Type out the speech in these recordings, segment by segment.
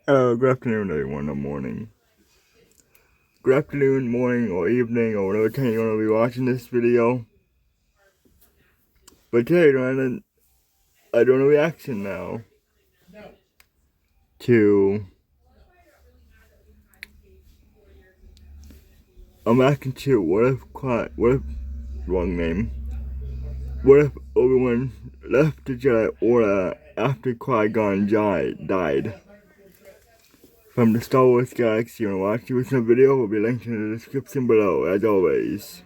Good afternoon, everyone, or morning. Good afternoon, morning, or evening, or whatever time you're going to be watching this video. But today, I doing a reaction now to. I'm asking to what if, wrong name. What if Obi-Wan left the Jedi Order after Qui Gon died? From the Star Wars galaxy, you want to watch this video? Will be linked in the description below, as always.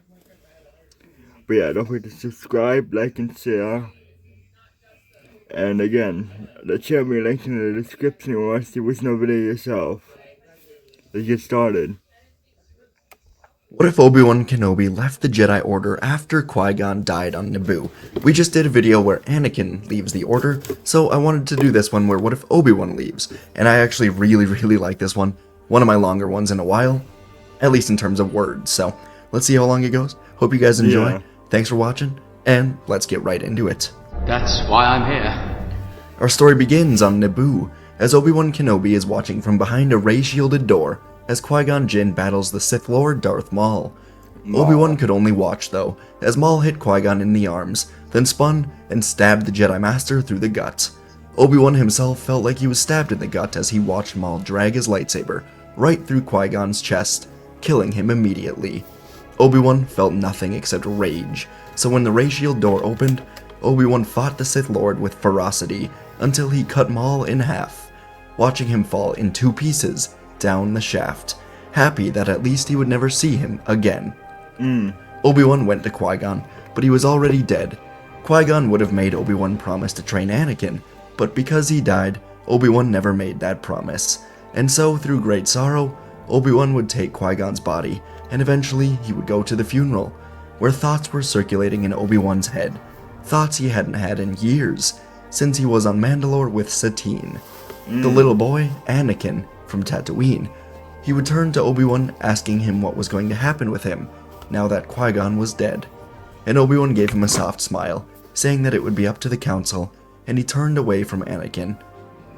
But yeah, don't forget to subscribe, like, and share. And again, the channel will be linked in the description if you want to see what's no video yourself. Let's get started. What if Obi-Wan Kenobi left the Jedi Order after Qui-Gon died on Naboo? We just did a video where Anakin leaves the Order, so I wanted to do this one where what if Obi-Wan leaves? And I actually really like this one. One of my longer ones in a while, at least in terms of words, so let's see how long it goes. Hope you guys enjoy. Yeah. Thanks for watching, and let's get right into it. That's why I'm here. Our story begins on Naboo, as Obi-Wan Kenobi is watching from behind a ray-shielded door as Qui-Gon Jinn battles the Sith Lord Darth Maul. Obi-Wan could only watch though, as Maul hit Qui-Gon in the arms, then spun and stabbed the Jedi Master through the gut. Obi-Wan himself felt like he was stabbed in the gut as he watched Maul drag his lightsaber right through Qui-Gon's chest, killing him immediately. Obi-Wan felt nothing except rage, so when the ray shield door opened, Obi-Wan fought the Sith Lord with ferocity until he cut Maul in half, watching him fall in two pieces down the shaft, happy that at least he would never see him again. Obi-Wan went to Qui-Gon, but he was already dead. Qui-Gon would have made Obi-Wan promise to train Anakin, but because he died, Obi-Wan never made that promise. And so, through great sorrow, Obi-Wan would take Qui-Gon's body, and eventually he would go to the funeral, where thoughts were circulating in Obi-Wan's head. Thoughts he hadn't had in years, since he was on Mandalore with Satine. The little boy, Anakin, from Tatooine. He would turn to Obi-Wan, asking him what was going to happen with him, now that Qui-Gon was dead. And Obi-Wan gave him a soft smile, saying that it would be up to the Council, and he turned away from Anakin.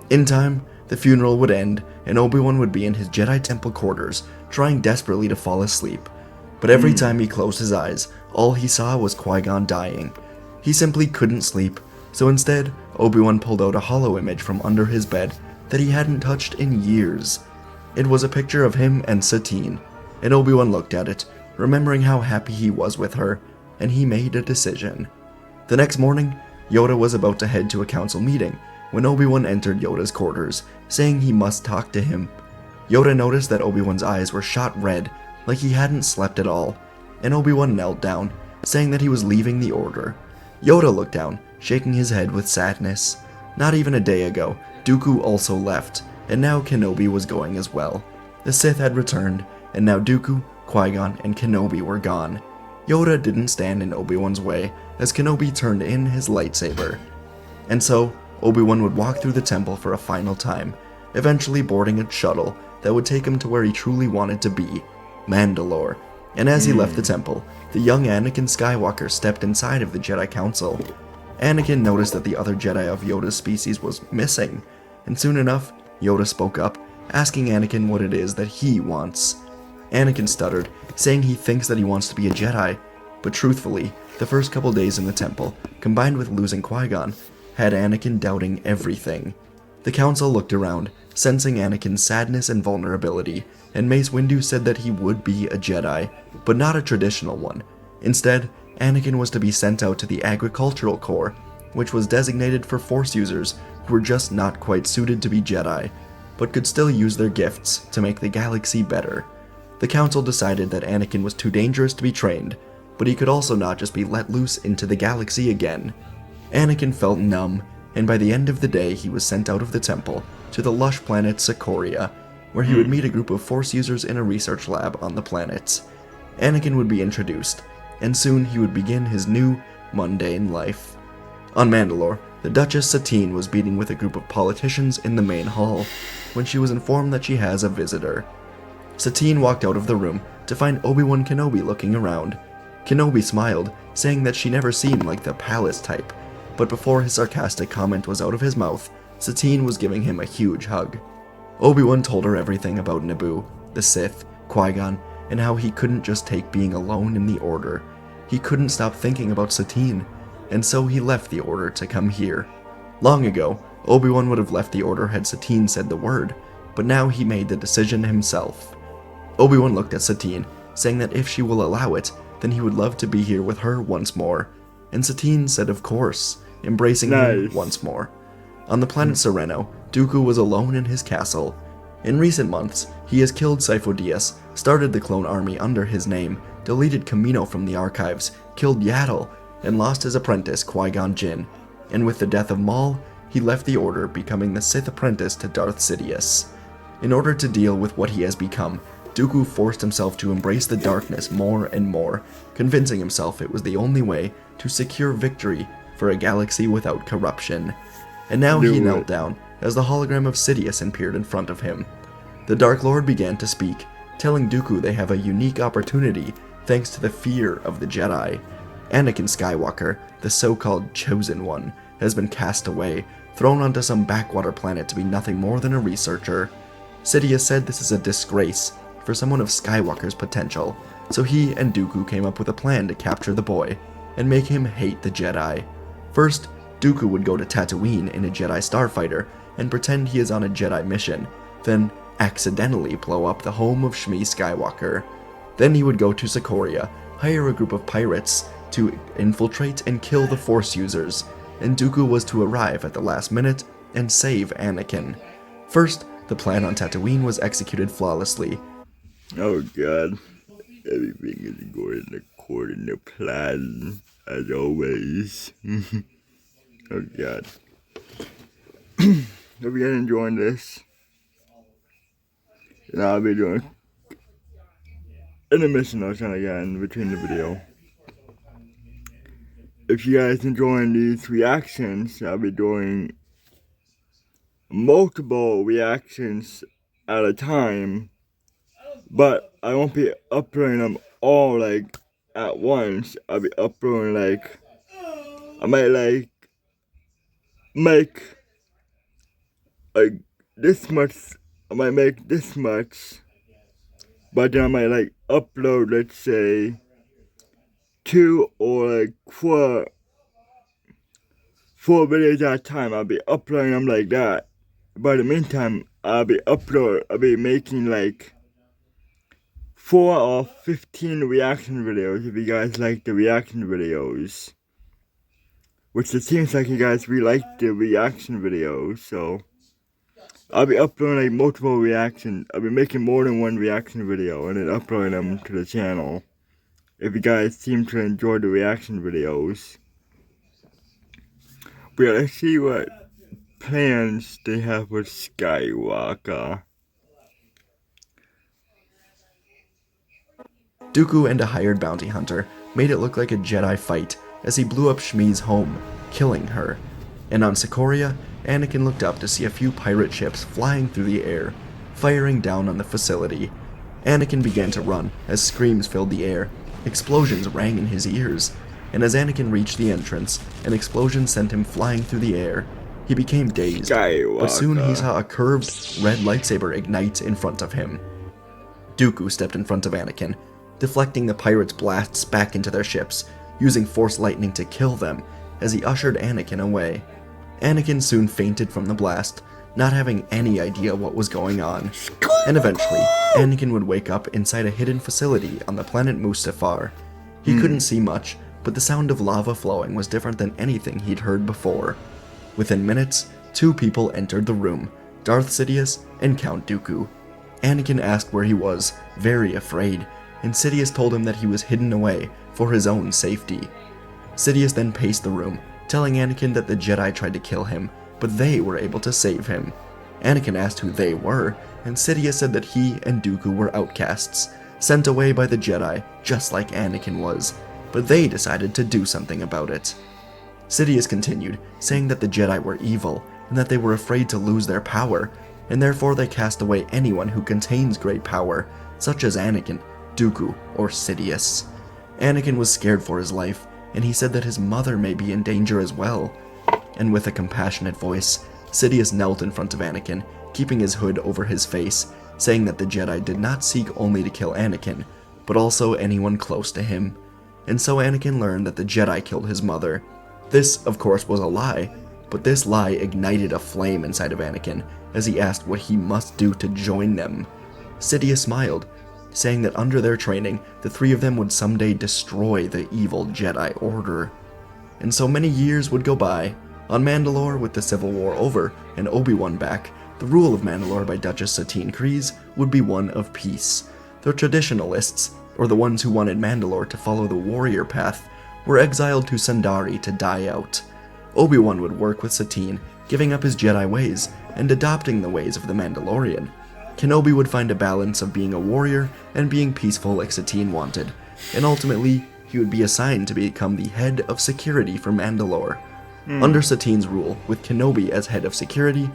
In time, the funeral would end, and Obi-Wan would be in his Jedi Temple quarters, trying desperately to fall asleep. But every time he closed his eyes, all he saw was Qui-Gon dying. He simply couldn't sleep, so instead, Obi-Wan pulled out a hollow image from under his bed that he hadn't touched in years. It was a picture of him and Satine, and Obi-Wan looked at it, remembering how happy he was with her, and he made a decision. The next morning, Yoda was about to head to a council meeting when Obi-Wan entered Yoda's quarters, saying he must talk to him. Yoda noticed that Obi-Wan's eyes were shot red, like he hadn't slept at all, and Obi-Wan knelt down, saying that he was leaving the Order. Yoda looked down, shaking his head with sadness. Not even a day ago, Dooku also left, and now Kenobi was going as well. The Sith had returned, and now Dooku, Qui-Gon, and Kenobi were gone. Yoda didn't stand in Obi-Wan's way, as Kenobi turned in his lightsaber. And so, Obi-Wan would walk through the temple for a final time, eventually boarding a shuttle that would take him to where he truly wanted to be, Mandalore. And as he left the temple, the young Anakin Skywalker stepped inside of the Jedi Council. Anakin noticed that the other Jedi of Yoda's species was missing, and soon enough, Yoda spoke up, asking Anakin what it is that he wants. Anakin stuttered, saying he thinks that he wants to be a Jedi, but truthfully, the first couple days in the temple, combined with losing Qui-Gon, had Anakin doubting everything. The council looked around, sensing Anakin's sadness and vulnerability, and Mace Windu said that he would be a Jedi, but not a traditional one. Instead, Anakin was to be sent out to the Agricultural Corps, which was designated for Force users who were just not quite suited to be Jedi, but could still use their gifts to make the galaxy better. The council decided that Anakin was too dangerous to be trained, but he could also not just be let loose into the galaxy again. Anakin felt numb, and by the end of the day he was sent out of the temple to the lush planet Socoria, where he would meet a group of Force users in a research lab on the planet. Anakin would be introduced, and soon he would begin his new, mundane life. On Mandalore, the Duchess Satine was meeting with a group of politicians in the main hall, when she was informed that she has a visitor. Satine walked out of the room to find Obi-Wan Kenobi looking around. Kenobi smiled, saying that she never seemed like the palace type, but before his sarcastic comment was out of his mouth, Satine was giving him a huge hug. Obi-Wan told her everything about Naboo, the Sith, Qui-Gon, and how he couldn't just take being alone in the Order. He couldn't stop thinking about Satine, and so he left the Order to come here. Long ago, Obi-Wan would have left the Order had Satine said the word, but now he made the decision himself. Obi-Wan looked at Satine, saying that if she will allow it, then he would love to be here with her once more. And Satine said of course, embracing him once more. On the planet Sereno, Dooku was alone in his castle. In recent months, he has killed Sifo Dyas, started the clone army under his name, deleted Kamino from the archives, killed Yaddle, and lost his apprentice Qui-Gon Jinn. And with the death of Maul, he left the Order, becoming the Sith apprentice to Darth Sidious. In order to deal with what he has become, Dooku forced himself to embrace the darkness more and more, convincing himself it was the only way to secure victory for a galaxy without corruption. And now he knelt down as the hologram of Sidious appeared in front of him. The Dark Lord began to speak, telling Dooku they have a unique opportunity thanks to the fear of the Jedi. Anakin Skywalker, the so-called Chosen One, has been cast away, thrown onto some backwater planet to be nothing more than a researcher. Sidious said this is a disgrace for someone of Skywalker's potential, so he and Dooku came up with a plan to capture the boy and make him hate the Jedi. First, Dooku would go to Tatooine in a Jedi starfighter and pretend he is on a Jedi mission, then accidentally blow up the home of Shmi Skywalker. Then he would go to Socoria, hire a group of pirates to infiltrate and kill the Force users, and Dooku was to arrive at the last minute and save Anakin. First, the plan on Tatooine was executed flawlessly. Oh god, everything is going according to plan, as always. Oh god. Hope you guys enjoying this. And I'll be doing intermission or something again between the video. If you guys enjoying these reactions, I'll be doing multiple reactions at a time, but I won't be uploading them all like at once. I'll be uploading like, I might like make like this much, I might make this much, but then I might like upload, let's say, 2 or like 4 videos at a time. I'll be uploading them like that. But in the meantime, I'll be making like 4 or 15 reaction videos if you guys like the reaction videos. Which it seems like you guys really like the reaction videos, so I'll be uploading like multiple reactions. I'll be making more than one reaction video and then uploading them to the channel. If you guys seem to enjoy the reaction videos. But yeah, let's see what plans they have with Skywalker. Dooku and a hired bounty hunter made it look like a Jedi fight as he blew up Shmi's home, killing her. And on Socoria, Anakin looked up to see a few pirate ships flying through the air, firing down on the facility. Anakin began to run as screams filled the air. Explosions rang in his ears, and as Anakin reached the entrance, an explosion sent him flying through the air. He became dazed, but soon he saw a curved, red lightsaber ignite in front of him. Dooku stepped in front of Anakin, deflecting the pirates' blasts back into their ships, using Force lightning to kill them as he ushered Anakin away. Anakin soon fainted from the blast, not having any idea what was going on. And eventually, Anakin would wake up inside a hidden facility on the planet Mustafar. He couldn't see much, but the sound of lava flowing was different than anything he'd heard before. Within minutes, 2 people entered the room, Darth Sidious and Count Dooku. Anakin asked where he was, very afraid, and Sidious told him that he was hidden away for his own safety. Sidious then paced the room, telling Anakin that the Jedi tried to kill him, but they were able to save him. Anakin asked who they were, and Sidious said that he and Dooku were outcasts, sent away by the Jedi, just like Anakin was, but they decided to do something about it. Sidious continued, saying that the Jedi were evil, and that they were afraid to lose their power, and therefore they cast away anyone who contains great power, such as Anakin, Dooku, or Sidious. Anakin was scared for his life, and he said that his mother may be in danger as well. And with a compassionate voice, Sidious knelt in front of Anakin, keeping his hood over his face, saying that the Jedi did not seek only to kill Anakin, but also anyone close to him. And so Anakin learned that the Jedi killed his mother. This, of course, was a lie, but this lie ignited a flame inside of Anakin as he asked what he must do to join them. Sidious smiled, saying that under their training, the three of them would someday destroy the evil Jedi Order. And so many years would go by. On Mandalore, with the Civil War over and Obi-Wan back, the rule of Mandalore by Duchess Satine Kryze would be one of peace. The traditionalists, or the ones who wanted Mandalore to follow the warrior path, were exiled to Sundari to die out. Obi-Wan would work with Satine, giving up his Jedi ways and adopting the ways of the Mandalorian. Kenobi would find a balance of being a warrior and being peaceful like Satine wanted, and ultimately, he would be assigned to become the head of security for Mandalore. Under Satine's rule, with Kenobi as head of security,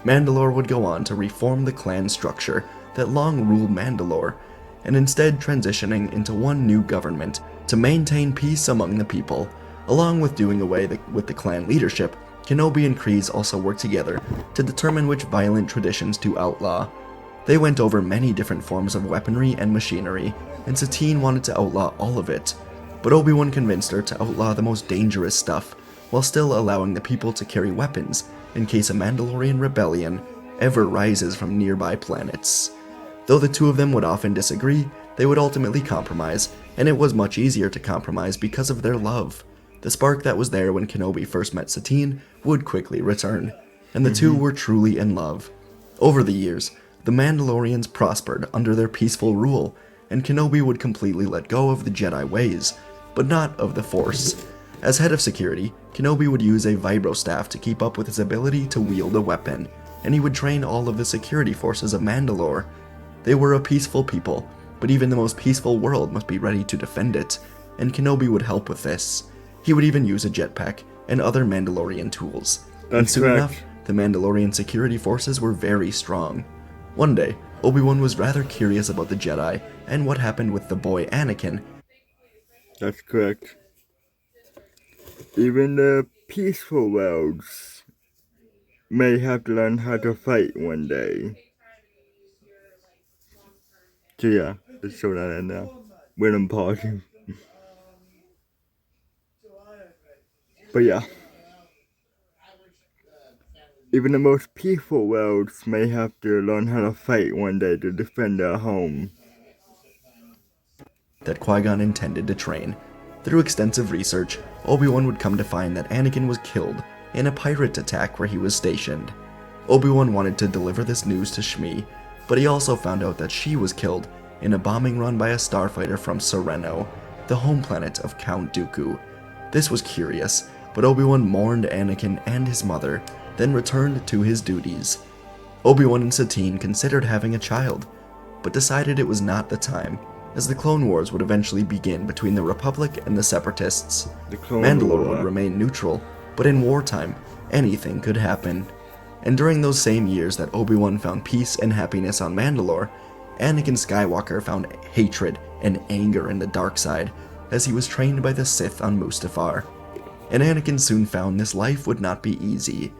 Mandalore would go on to reform the clan structure that long ruled Mandalore, and instead transitioning into one new government to maintain peace among the people. Along with doing away with the clan leadership, Kenobi and Kryze also worked together to determine which violent traditions to outlaw. They went over many different forms of weaponry and machinery, and Satine wanted to outlaw all of it, but Obi-Wan convinced her to outlaw the most dangerous stuff, while still allowing the people to carry weapons in case a Mandalorian rebellion ever rises from nearby planets. Though the two of them would often disagree, they would ultimately compromise, and it was much easier to compromise because of their love. The spark that was there when Kenobi first met Satine would quickly return, and the two were truly in love. Over the years, the Mandalorians prospered under their peaceful rule, and Kenobi would completely let go of the Jedi ways, but not of the Force. As head of security, Kenobi would use a vibrostaff to keep up with his ability to wield a weapon, and he would train all of the security forces of Mandalore. They were a peaceful people, but even the most peaceful world must be ready to defend it, and Kenobi would help with this. He would even use a jetpack and other Mandalorian tools. And soon enough, the Mandalorian security forces were very strong. One day, Obi-Wan was rather curious about the Jedi and what happened with the boy Anakin. That's correct. Even the peaceful worlds may have to learn how to fight one day. So yeah, let's show that in now. When I'm pausing. But yeah. Even the most peaceful worlds may have to learn how to fight one day to defend their home. That Qui Gon intended to train. Through extensive research, Obi-Wan would come to find that Anakin was killed in a pirate attack where he was stationed. Obi-Wan wanted to deliver this news to Shmi, but he also found out that she was killed in a bombing run by a starfighter from Sereno, the home planet of Count Dooku. This was curious, but Obi-Wan mourned Anakin and his mother, then returned to his duties. Obi-Wan and Satine considered having a child, but decided it was not the time, as the Clone Wars would eventually begin between the Republic and the Separatists. Mandalore would remain neutral, but in wartime, anything could happen. And during those same years that Obi-Wan found peace and happiness on Mandalore, Anakin Skywalker found hatred and anger in the dark side, as he was trained by the Sith on Mustafar. And Anakin soon found this life would not be easy.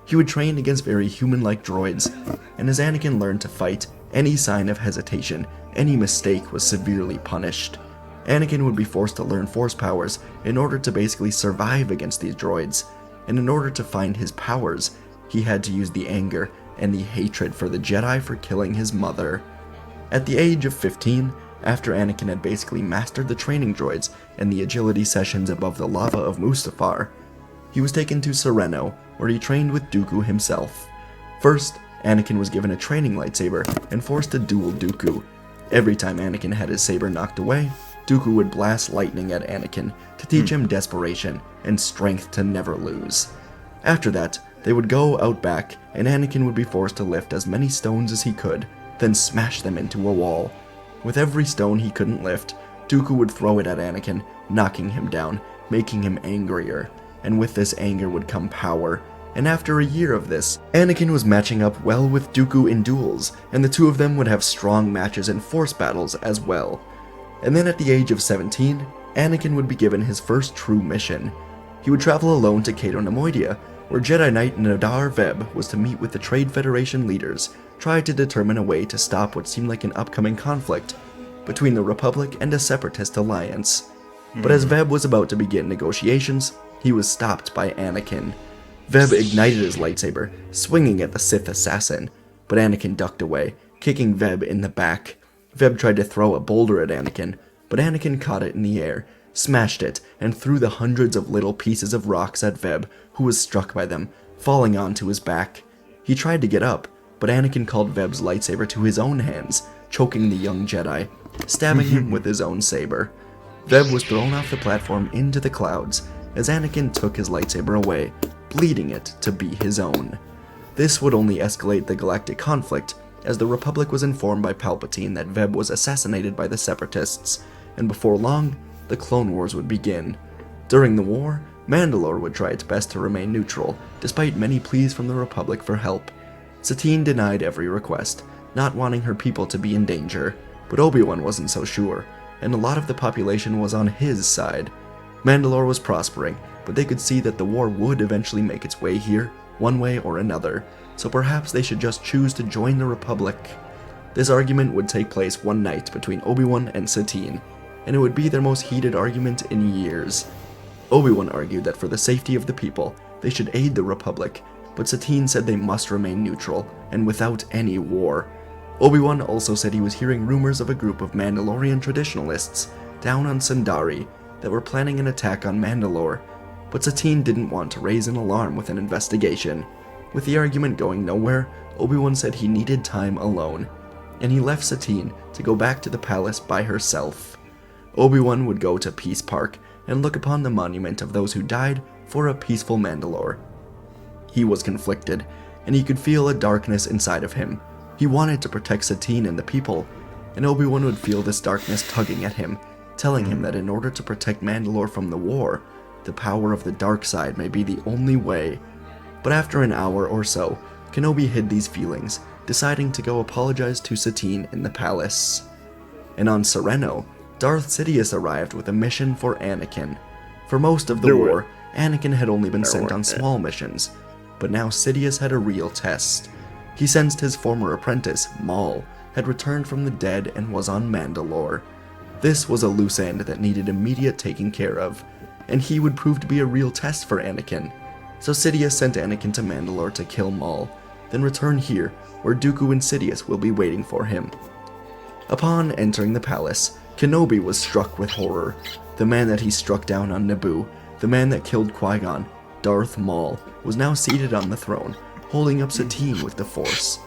He would train against very human-like droids, and as Anakin learned to fight, any sign of hesitation, any mistake was severely punished. Anakin would be forced to learn Force powers in order to basically survive against these droids, and in order to find his powers, he had to use the anger and the hatred for the Jedi for killing his mother. At the age of 15, after Anakin had basically mastered the training droids and the agility sessions above the lava of Mustafar, he was taken to Sereno, where he trained with Dooku himself. First, Anakin was given a training lightsaber and forced to duel Dooku. Every time Anakin had his saber knocked away, Dooku would blast lightning at Anakin to teach him desperation and strength to never lose. After that, they would go out back, and Anakin would be forced to lift as many stones as he could, then smash them into a wall. With every stone he couldn't lift, Dooku would throw it at Anakin, knocking him down, making him angrier. And with this anger would come power, and after a year of this, Anakin was matching up well with Dooku in duels, and the two of them would have strong matches in Force battles as well. And then at the age of 17, Anakin would be given his first true mission. He would travel alone to Cato Nemoidia, where Jedi Knight Nadar Veb was to meet with the Trade Federation leaders, try to determine a way to stop what seemed like an upcoming conflict between the Republic and a separatist alliance. But as Veb was about to begin negotiations, he was stopped by Anakin. Veb ignited his lightsaber, swinging at the Sith assassin, but Anakin ducked away, kicking Veb in the back. Veb tried to throw a boulder at Anakin, but Anakin caught it in the air, smashed it, and threw the hundreds of little pieces of rocks at Veb, who was struck by them, falling onto his back. He tried to get up, but Anakin called Veb's lightsaber to his own hands, choking the young Jedi, stabbing him with his own saber. Veb was thrown off the platform into the clouds, as Anakin took his lightsaber away, bleeding it to be his own. This would only escalate the galactic conflict, as the Republic was informed by Palpatine that Veb was assassinated by the Separatists, and before long, the Clone Wars would begin. During the war, Mandalore would try its best to remain neutral, despite many pleas from the Republic for help. Satine denied every request, not wanting her people to be in danger, but Obi-Wan wasn't so sure, and a lot of the population was on his side. Mandalore was prospering, but they could see that the war would eventually make its way here, one way or another, so perhaps they should just choose to join the Republic. This argument would take place one night between Obi-Wan and Satine, and it would be their most heated argument in years. Obi-Wan argued that for the safety of the people, they should aid the Republic, but Satine said they must remain neutral, and without any war. Obi-Wan also said he was hearing rumors of a group of Mandalorian traditionalists down on Sundari that were planning an attack on Mandalore, but Satine didn't want to raise an alarm with an investigation. With the argument going nowhere, Obi-Wan said he needed time alone, and he left Satine to go back to the palace by herself. Obi-Wan would go to Peace Park and look upon the monument of those who died for a peaceful Mandalore. He was conflicted, and he could feel a darkness inside of him. He wanted to protect Satine and the people, and Obi-Wan would feel this darkness tugging at him, telling him that in order to protect Mandalore from the war, the power of the dark side may be the only way. But after an hour or so, Kenobi hid these feelings, deciding to go apologize to Satine in the palace. And on Sereno, Darth Sidious arrived with a mission for Anakin. For most of the war, Anakin had only been sent on small missions, but now Sidious had a real test. He sensed his former apprentice, Maul, had returned from the dead and was on Mandalore. This was a loose end that needed immediate taking care of, and he would prove to be a real test for Anakin. So Sidious sent Anakin to Mandalore to kill Maul, then return here, where Dooku and Sidious will be waiting for him. Upon entering the palace, Kenobi was struck with horror. The man that he struck down on Naboo, the man that killed Qui Gon, Darth Maul, was now seated on the throne, holding up Satine with the Force.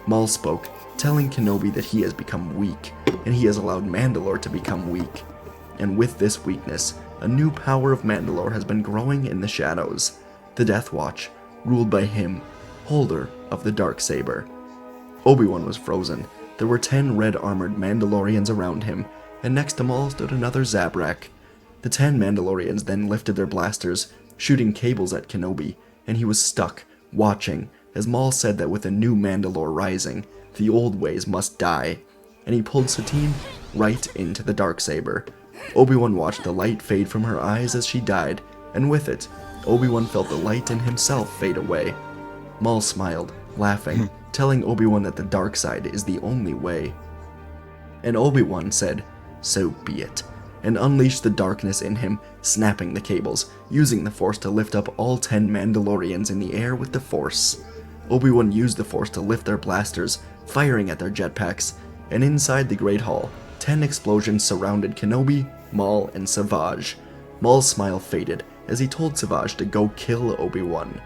Maul spoke, telling Kenobi that he has become weak, and he has allowed Mandalore to become weak. And with this weakness, a new power of Mandalore has been growing in the shadows. The Death Watch, ruled by him, holder of the Darksaber. Obi-Wan was frozen. There were 10 red-armored Mandalorians around him, and next to Maul stood another Zabrak. The 10 Mandalorians then lifted their blasters, shooting cables at Kenobi, and he was stuck, watching, as Maul said that with a new Mandalore rising, the old ways must die, and he pulled Satine right into the Darksaber. Obi-Wan watched the light fade from her eyes as she died, and with it, Obi-Wan felt the light in himself fade away. Maul smiled, laughing, telling Obi-Wan that the dark side is the only way. And Obi-Wan said, "So be it," and unleashed the darkness in him, snapping the cables, using the Force to lift up all 10 Mandalorians in the air with the Force. Obi-Wan used the Force to lift their blasters, firing at their jetpacks, and inside the Great Hall, 10 explosions surrounded Kenobi, Maul, and Savage. Maul's smile faded as he told Savage to go kill Obi-Wan.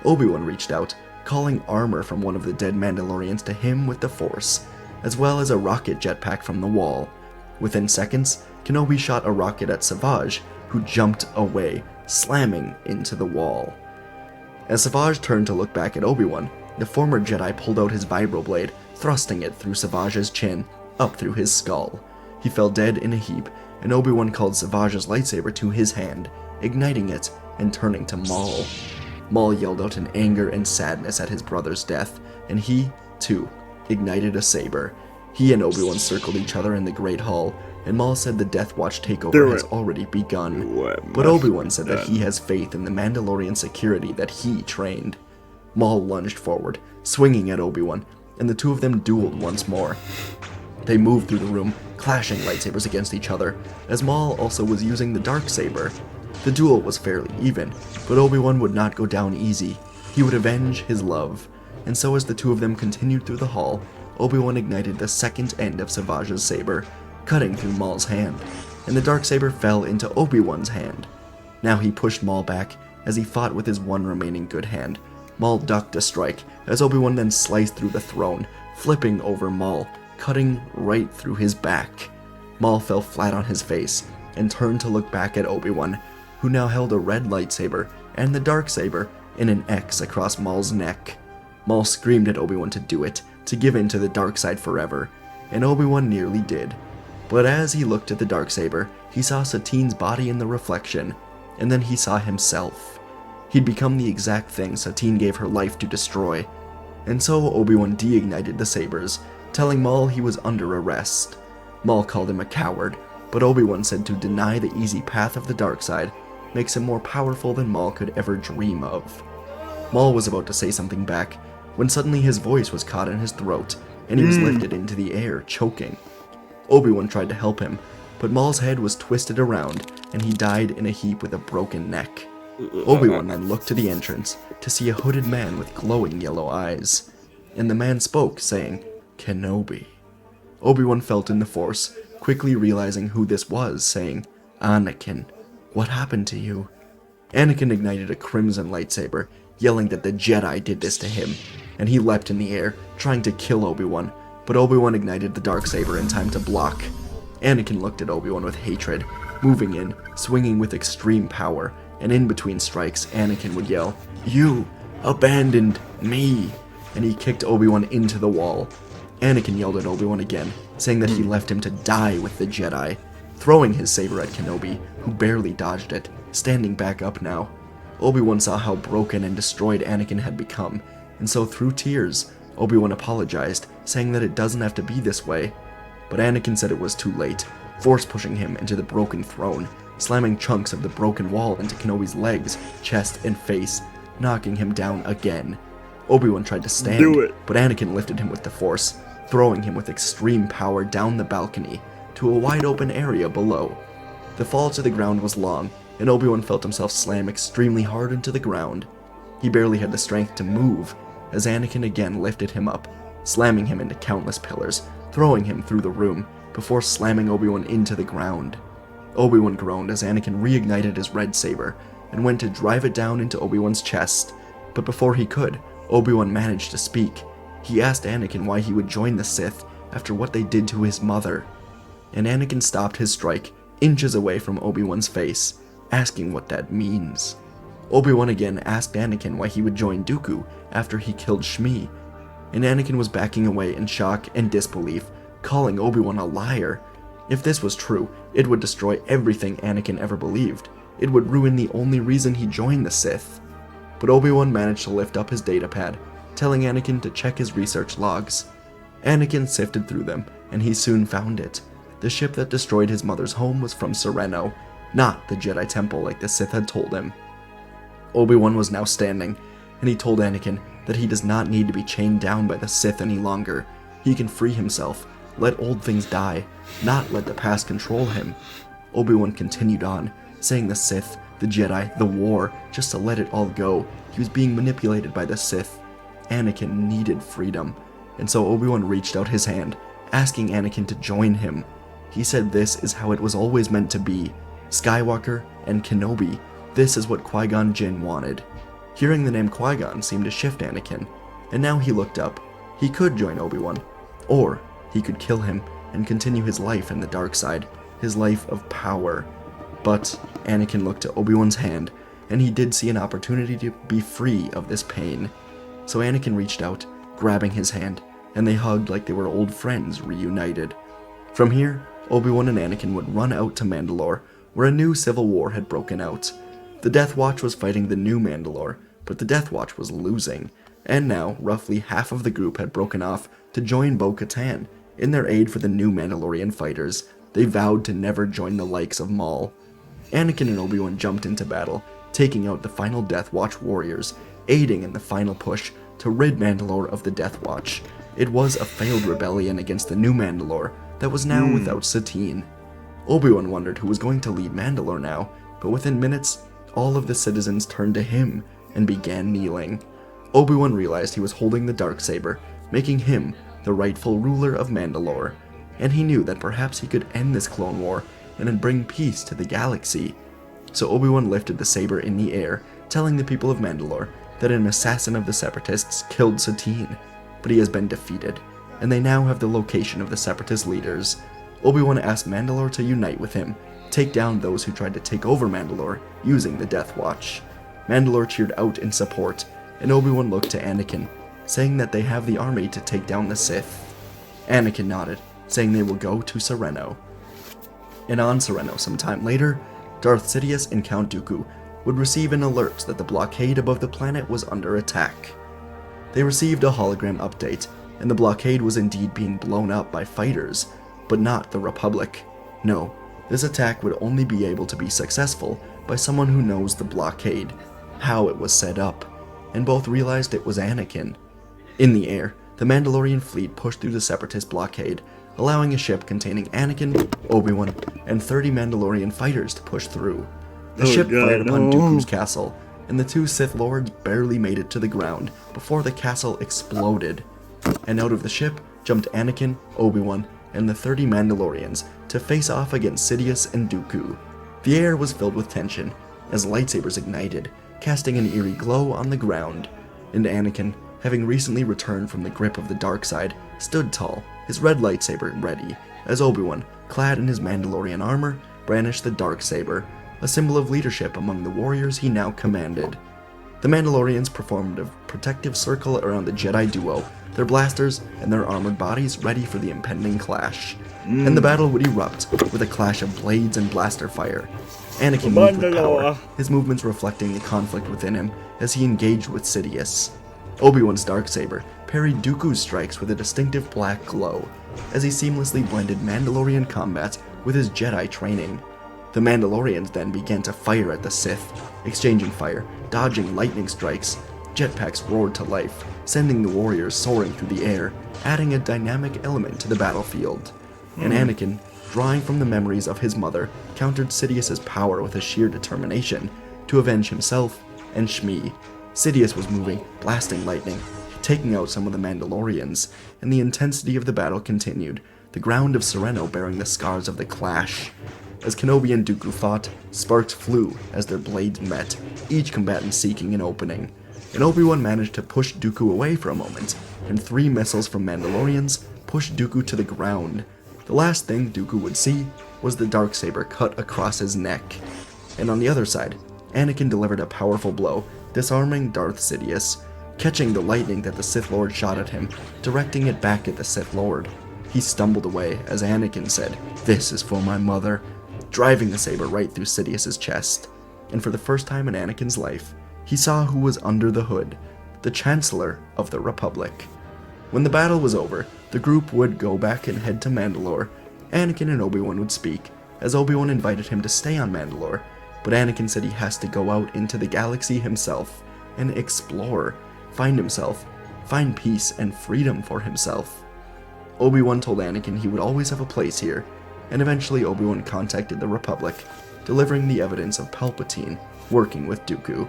Obi-Wan reached out, calling armor from one of the dead Mandalorians to him with the Force, as well as a rocket jetpack from the wall. Within seconds, Kenobi shot a rocket at Savage, who jumped away, slamming into the wall. As Savage turned to look back at Obi-Wan, the former Jedi pulled out his vibroblade, thrusting it through Savage's chin, up through his skull. He fell dead in a heap, and Obi-Wan called Savage's lightsaber to his hand, igniting it and turning to Maul. Maul yelled out in anger and sadness at his brother's death, and he, too, ignited a saber. He and Obi-Wan circled each other in the Great Hall, and Maul said the Death Watch Do takeover has it. already begun. What But must Obi-Wan be said that done? he has faith in the Mandalorian security that he trained. Maul lunged forward, swinging at Obi-Wan, and the two of them dueled once more. They moved through the room, clashing lightsabers against each other, as Maul also was using the Darksaber. The duel was fairly even, but Obi-Wan would not go down easy. He would avenge his love. And so as the two of them continued through the hall, Obi-Wan ignited the second end of Savage's saber, cutting through Maul's hand, and the Darksaber fell into Obi-Wan's hand. Now he pushed Maul back as he fought with his one remaining good hand. Maul ducked a strike as Obi-Wan then sliced through the throne, flipping over Maul, cutting right through his back. Maul fell flat on his face and turned to look back at Obi-Wan, who now held a red lightsaber and the Darksaber in an X across Maul's neck. Maul screamed at Obi-Wan to do it, to give in to the dark side forever, and Obi-Wan nearly did. But as he looked at the Darksaber, he saw Satine's body in the reflection, and then he saw himself. He'd become the exact thing Satine gave her life to destroy. And so Obi-Wan de-ignited the sabers, telling Maul he was under arrest. Maul called him a coward, but Obi-Wan said to deny the easy path of the dark side makes him more powerful than Maul could ever dream of. Maul was about to say something back, when suddenly his voice was caught in his throat, and he was lifted into the air, choking. Obi-Wan tried to help him, but Maul's head was twisted around, and he died in a heap with a broken neck. Obi-Wan then looked to the entrance to see a hooded man with glowing yellow eyes, and the man spoke, saying, "Kenobi." Obi-Wan felt in the Force, quickly realizing who this was, saying, "Anakin, what happened to you?" Anakin ignited a crimson lightsaber, yelling that the Jedi did this to him, and he leapt in the air, trying to kill Obi-Wan, but Obi-Wan ignited the Darksaber in time to block. Anakin looked at Obi-Wan with hatred, moving in, swinging with extreme power, and in between strikes, Anakin would yell, "You abandoned me!" and he kicked Obi-Wan into the wall. Anakin yelled at Obi-Wan again, saying that he left him to die with the Jedi, throwing his saber at Kenobi, who barely dodged it, standing back up now. Obi-Wan saw how broken and destroyed Anakin had become, and so through tears, Obi-Wan apologized, saying that it doesn't have to be this way. But Anakin said it was too late, force pushing him into the broken throne, slamming chunks of the broken wall into Kenobi's legs, chest, and face, knocking him down again. Obi-Wan tried to stand, Do it. but Anakin lifted him with the Force, throwing him with extreme power down the balcony to a wide open area below. The fall to the ground was long, and Obi-Wan felt himself slam extremely hard into the ground. He barely had the strength to move, as Anakin again lifted him up, slamming him into countless pillars, throwing him through the room, before slamming Obi-Wan into the ground. Obi-Wan groaned as Anakin reignited his red saber, and went to drive it down into Obi-Wan's chest, but before he could, Obi-Wan managed to speak. He asked Anakin why he would join the Sith after what they did to his mother, and Anakin stopped his strike inches away from Obi-Wan's face, asking what that means. Obi-Wan again asked Anakin why he would join Dooku after he killed Shmi, and Anakin was backing away in shock and disbelief, calling Obi-Wan a liar. If this was true, it would destroy everything Anakin ever believed. It would ruin the only reason he joined the Sith. But Obi-Wan managed to lift up his datapad, telling Anakin to check his research logs. Anakin sifted through them, and he soon found it. The ship that destroyed his mother's home was from Sereno, not the Jedi Temple like the Sith had told him. Obi-Wan was now standing, and he told Anakin that he does not need to be chained down by the Sith any longer. He can free himself, let old things die, not let the past control him. Obi-Wan continued on, saying the Sith, the Jedi, the war, just to let it all go. He was being manipulated by the Sith. Anakin needed freedom, and so Obi-Wan reached out his hand, asking Anakin to join him. He said this is how it was always meant to be. Skywalker and Kenobi, this is what Qui Gon Jinn wanted. Hearing the name Qui Gon seemed to shift Anakin, and now he looked up. He could join Obi-Wan, or he could kill him and continue his life in the dark side, his life of power. But Anakin looked to Obi-Wan's hand, and he did see an opportunity to be free of this pain. So Anakin reached out, grabbing his hand, and they hugged like they were old friends reunited. From here, Obi-Wan and Anakin would run out to Mandalore, where a new civil war had broken out. The Death Watch was fighting the new Mandalore, but the Death Watch was losing, and now roughly half of the group had broken off to join Bo-Katan in their aid for the new Mandalorian fighters, they vowed to never join the likes of Maul. Anakin and Obi-Wan jumped into battle, taking out the final Death Watch warriors, aiding in the final push to rid Mandalore of the Death Watch. It was a failed rebellion against the new Mandalore that was now without Satine. Obi-Wan wondered who was going to lead Mandalore now, but within minutes, all of the citizens turned to him and began kneeling. Obi-Wan realized he was holding the Darksaber, making him the rightful ruler of Mandalore, and he knew that perhaps he could end this clone war and then bring peace to the galaxy. So Obi-Wan lifted the saber in the air, telling the people of Mandalore that an assassin of the Separatists killed Satine, but he has been defeated, and they now have the location of the Separatist leaders. Obi-Wan asked Mandalore to unite with him, take down those who tried to take over Mandalore using the Death Watch. Mandalore cheered out in support, and Obi-Wan looked to Anakin, saying that they have the army to take down the Sith. Anakin nodded, saying they will go to Sereno. And on Sereno sometime later, Darth Sidious and Count Dooku would receive an alert that the blockade above the planet was under attack. They received a hologram update, and the blockade was indeed being blown up by fighters, but not the Republic. No, this attack would only be able to be successful by someone who knows the blockade, how it was set up, and both realized it was Anakin. In the air, the Mandalorian fleet pushed through the Separatist blockade, allowing a ship containing Anakin, Obi-Wan, and 30 Mandalorian fighters to push through. The ship fired upon Dooku's castle, and the two Sith Lords barely made it to the ground before the castle exploded. And out of the ship jumped Anakin, Obi-Wan, and the 30 Mandalorians to face off against Sidious and Dooku. The air was filled with tension as lightsabers ignited, casting an eerie glow on the ground, and Anakin, having recently returned from the grip of the dark side, stood tall, his red lightsaber ready, as Obi-Wan, clad in his Mandalorian armor, brandished the Darksaber, a symbol of leadership among the warriors he now commanded. The Mandalorians performed a protective circle around the Jedi duo, their blasters and their armored bodies ready for the impending clash. And the battle would erupt with a clash of blades and blaster fire. Anakin moved with power, his movements reflecting the conflict within him as he engaged with Sidious. Obi-Wan's Darksaber parried Dooku's strikes with a distinctive black glow, as he seamlessly blended Mandalorian combat with his Jedi training. The Mandalorians then began to fire at the Sith, exchanging fire, dodging lightning strikes. Jetpacks roared to life, sending the warriors soaring through the air, adding a dynamic element to the battlefield. And Anakin, drawing from the memories of his mother, countered Sidious's power with a sheer determination to avenge himself and Shmi. Sidious was moving, blasting lightning, taking out some of the Mandalorians, and the intensity of the battle continued, the ground of Sereno bearing the scars of the clash. As Kenobi and Dooku fought, sparks flew as their blades met, each combatant seeking an opening. And Obi-Wan managed to push Dooku away for a moment, and 3 missiles from Mandalorians pushed Dooku to the ground. The last thing Dooku would see was the Darksaber cut across his neck. And on the other side, Anakin delivered a powerful blow, disarming Darth Sidious, catching the lightning that the Sith Lord shot at him, directing it back at the Sith Lord. He stumbled away as Anakin said, "This is for my mother," driving the saber right through Sidious's chest. And for the first time in Anakin's life, he saw who was under the hood, the Chancellor of the Republic. When the battle was over, the group would go back and head to Mandalore. Anakin and Obi-Wan would speak, as Obi-Wan invited him to stay on Mandalore, but Anakin said he has to go out into the galaxy himself and explore, find himself, find peace and freedom for himself. Obi-Wan told Anakin he would always have a place here, and eventually Obi-Wan contacted the Republic, delivering the evidence of Palpatine working with Dooku.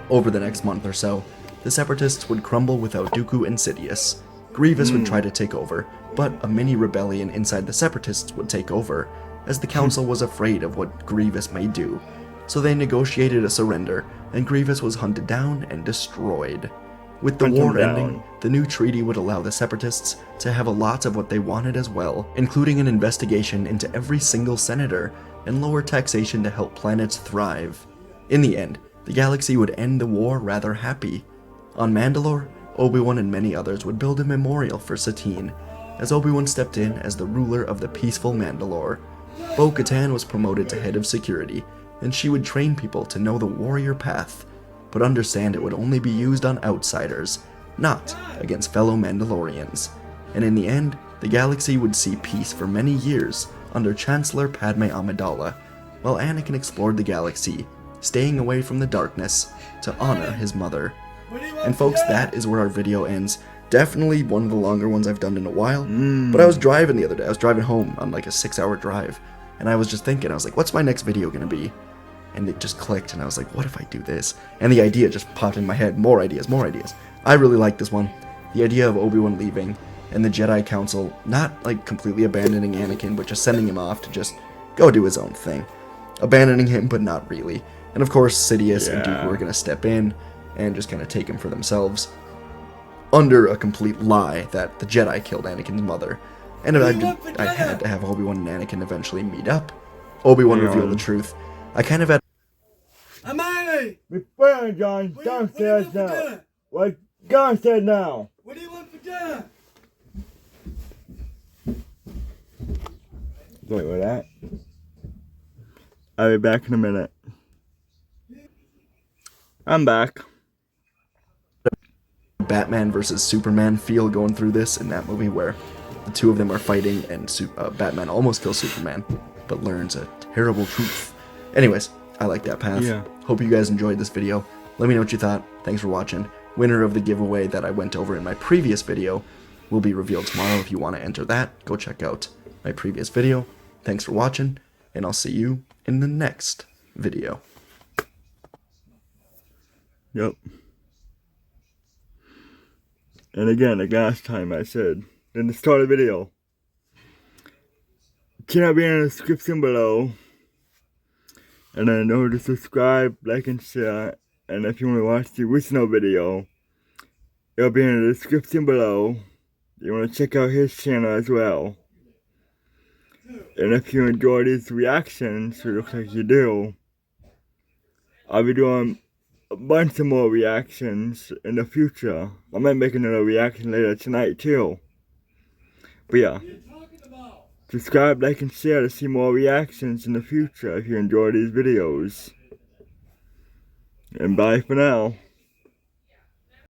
Over the next month or so, the Separatists would crumble without Dooku and Sidious. Grievous would try to take over, but a mini rebellion inside the Separatists would take over, as the Council was afraid of what Grievous may do. So they negotiated a surrender, and Grievous was hunted down and destroyed. With the war ending, the new treaty would allow the Separatists to have a lot of what they wanted as well, including an investigation into every single senator, and lower taxation to help planets thrive. In the end, the galaxy would end the war rather happy. On Mandalore, Obi-Wan and many others would build a memorial for Satine, as Obi-Wan stepped in as the ruler of the peaceful Mandalore. Bo-Katan was promoted to head of security, and she would train people to know the warrior path, but understand it would only be used on outsiders, not against fellow Mandalorians. And in the end, the galaxy would see peace for many years, under Chancellor Padme Amidala, while Anakin explored the galaxy, staying away from the darkness to honor his mother. And folks, that is where our video ends. Definitely one of the longer ones I've done in a while, but I was driving the other day. I was driving home on like a 6-hour drive, and I was just thinking, I was like, what's my next video gonna be? And it just clicked, and I was like, what if I do this? And the idea just popped in my head. More ideas, more ideas. I really like this one. The idea of Obi-Wan leaving, and the Jedi Council not like completely abandoning Anakin, but just sending him off to just go do his own thing. Abandoning him, but not really. And of course, Sidious and Dooku are gonna step in and just kind of take him for themselves, under a complete lie that the Jedi killed Anakin's mother. And I had to have Obi-Wan and Anakin eventually meet up. Obi-Wan revealed the truth. I kind of had... Hermione! We're fine, John. What Downstairs do you want for now. dinner? What? Downstairs now. What do you want for dinner? Wait, with that? I'll be back in a minute. I'm back. Batman versus Superman feel going through this in that movie, where the two of them are fighting and Batman almost kills Superman, but learns a terrible truth. Anyways, I like that path. Yeah. Hope you guys enjoyed this video. Let me know what you thought. Thanks for watching. Winner of the giveaway that I went over in my previous video will be revealed tomorrow. If you want to enter that, go check out my previous video. Thanks for watching, and I'll see you in the next video. Yep. And again, like last time I said, in the start of the video, channel be in the description below. And then know to subscribe, like, and share. And if you want to watch the original video, it'll be in the description below. You want to check out his channel as well. And if you enjoy these reactions, which it looks like you do, I'll be doing a bunch of more reactions in the future. I might make another reaction later tonight too. But yeah, subscribe, like, and share to see more reactions in the future if you enjoy these videos. And bye for now.